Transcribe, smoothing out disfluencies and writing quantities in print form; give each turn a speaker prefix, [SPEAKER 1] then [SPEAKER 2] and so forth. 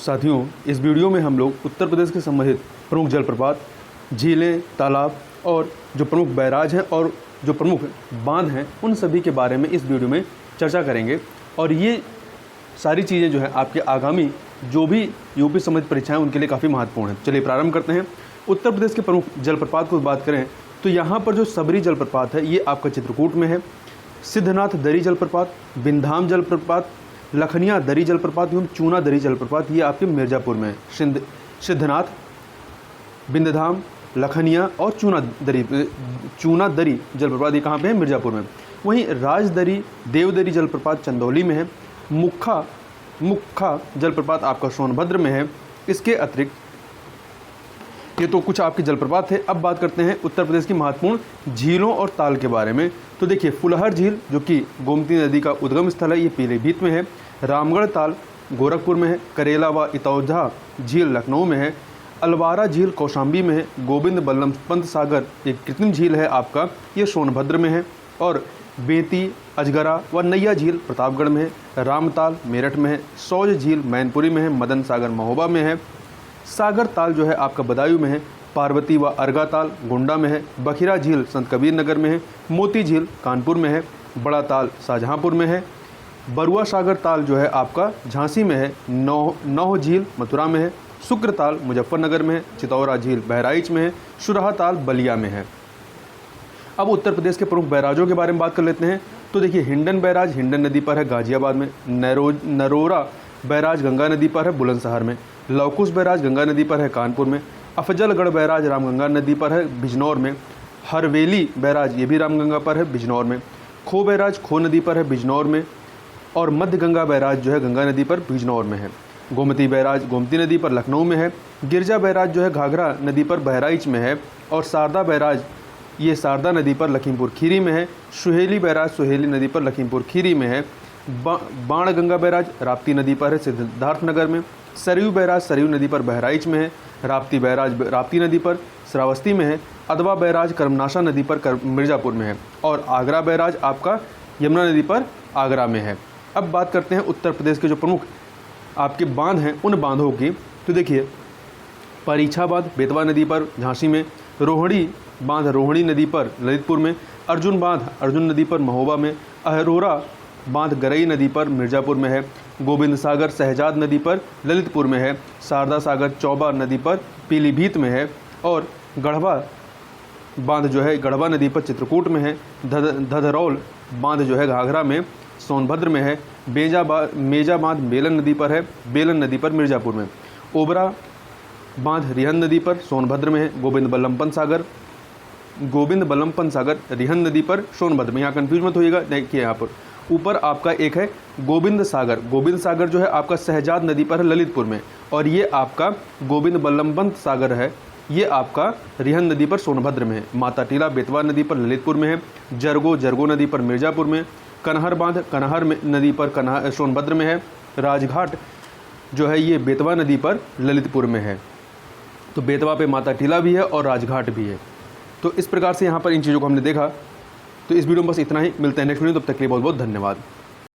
[SPEAKER 1] साथियों, इस वीडियो में हम लोग उत्तर प्रदेश के संबंधित प्रमुख जलप्रपात, झीलें, तालाब और जो प्रमुख बैराज हैं और जो प्रमुख बांध हैं उन सभी के बारे में इस वीडियो में चर्चा करेंगे। और ये सारी चीज़ें जो है आपके आगामी जो भी यूपी संबंधित परीक्षाएं उनके लिए काफ़ी महत्वपूर्ण है। चलिए प्रारंभ करते हैं। उत्तर प्रदेश के प्रमुख जलप्रपात को बात करें तो यहाँ पर जो सबरी जलप्रपात है ये आपका चित्रकूट में है। सिद्धनाथ दरी जलप्रपात, बिंधाम जलप्रपात, लखनिया दरी जलप्रपात एवं चूना दरी जलप्रपात ये आपके मिर्ज़ापुर में है। सिद्धनाथ, बिंदधाम, लखनिया और चूना दरी जलप्रपात ये कहाँ पे है? मिर्ज़ापुर में। वहीं राजदरी, देवदरी जलप्रपात चंदौली में है। मुखा जलप्रपात आपका सोनभद्र में है। इसके अतिरिक्त ये तो कुछ आपके जलप्रपात थे। अब बात करते हैं उत्तर प्रदेश की महत्वपूर्ण झीलों और ताल के बारे में। तो देखिए, फुलहर झील जो कि गोमती नदी का उद्गम स्थल है ये पीलीभीत में है। रामगढ़ ताल गोरखपुर में है। करेला व इतौजा झील लखनऊ में है। अलवारा झील कौशाम्बी में है। गोविंद बल्लभ पंत सागर एक कृत्रिम झील है आपका, ये सोनभद्र में है। और बेती, अजगरा व नैया झील प्रतापगढ़ में है। रामताल मेरठ में है। सौज झील मैनपुरी में है। मदन सागर महोबा में है। सागर ताल जो है आपका बदायूं में है। पार्वती व अर्गा ताल गोंडा में है। बखिरा झील संत कबीर नगर में है। मोती झील कानपुर में है। बड़ा ताल शाहजहांपुर में है। बरुआ सागर ताल जो है आपका झांसी में है। नौह झील मथुरा में है। शुक्र ताल मुजफ्फरनगर में है। चितौरा झील बहराइच में है। सुराहा ताल बलिया में है। अब उत्तर प्रदेश के प्रमुख बैराजों के बारे में बात कर लेते हैं। तो देखिए, हिंडन बैराज हिंडन नदी पर है गाजियाबाद में। नरोरा बैराज गंगा नदी पर है बुलंदशहर में। लवकुश बैराज गंगा नदी पर है कानपुर में। अफजलगढ़ बैराज रामगंगा नदी पर है बिजनौर में। हरवेली बैराज ये भी रामगंगा पर है बिजनौर में। खो बैराज खो नदी पर है बिजनौर में। और मध्य गंगा बैराज जो है गंगा नदी पर बिजनौर में है। गोमती बैराज गोमती नदी पर लखनऊ में है। गिरजा बैराज जो है घाघरा नदी पर बहराइच में है। और शारदा बैराज ये शारदा नदी पर लखीमपुर खीरी में है। सुहेली बैराज सुहेली नदी पर लखीमपुर खीरी में है। बाणगंगा बैराज राप्ती नदी पर है सिद्धार्थनगर में। सरयू बैराज सरयू नदी पर बहराइच में है। राप्ती बैराज राप्ती नदी पर श्रावस्ती में है। अदवा बैराज कर्मनाशा नदी पर मिर्ज़ापुर में है। और आगरा बैराज आपका यमुना नदी पर आगरा में है। अब बात करते हैं उत्तर प्रदेश के जो प्रमुख आपके बांध हैं उन बांधों की। तो देखिए, परीक्षा बांध बेतवा नदी पर झांसी में। रोहिणी बांध रोहिणी नदी पर ललितपुर में। अर्जुन बांध अर्जुन नदी पर महोबा में। अहरोरा बांध गरई नदी पर मिर्ज़ापुर में है। गोविंद सागर शहजाद नदी पर ललितपुर में है। शारदा सागर चौबा नदी पर पीलीभीत में है। और गढ़वा बांध जो है गढ़वा नदी पर चित्रकूट में है। धधरौल बांध जो है घाघरा में सोनभद्र में है। मेजा बांध बेलन नदी पर है बेलन नदी पर मिर्ज़ापुर में। ओबरा बांध रिहन नदी पर सोनभद्र में है। गोविंद बल्लभ पंत सागर रिहन नदी पर सोनभद्र में। यहाँ कन्फ्यूज मत होइएगा। देखिए, यहाँ पर ऊपर आपका एक है गोविंद सागर जो है आपका शहजाद नदी पर है ललितपुर में। और ये आपका गोविंद बल्लभ पंत सागर है ये आपका रिहन नदी पर सोनभद्र में है। माता टीला बेतवा नदी पर ललितपुर में है। जरगो नदी पर मिर्ज़ापुर में। कनहर बांध कनहर नदी पर सोनभद्र में है। राजघाट जो है ये बेतवा नदी पर ललितपुर में है। तो बेतवा पे माता टीला भी है और राजघाट भी है। तो इस प्रकार से यहाँ पर इन चीज़ों को हमने देखा। तो इस वीडियो में बस इतना ही। मिलते हैं नेक्स्ट वीडियो, तब तक के लिए बहुत बहुत धन्यवाद।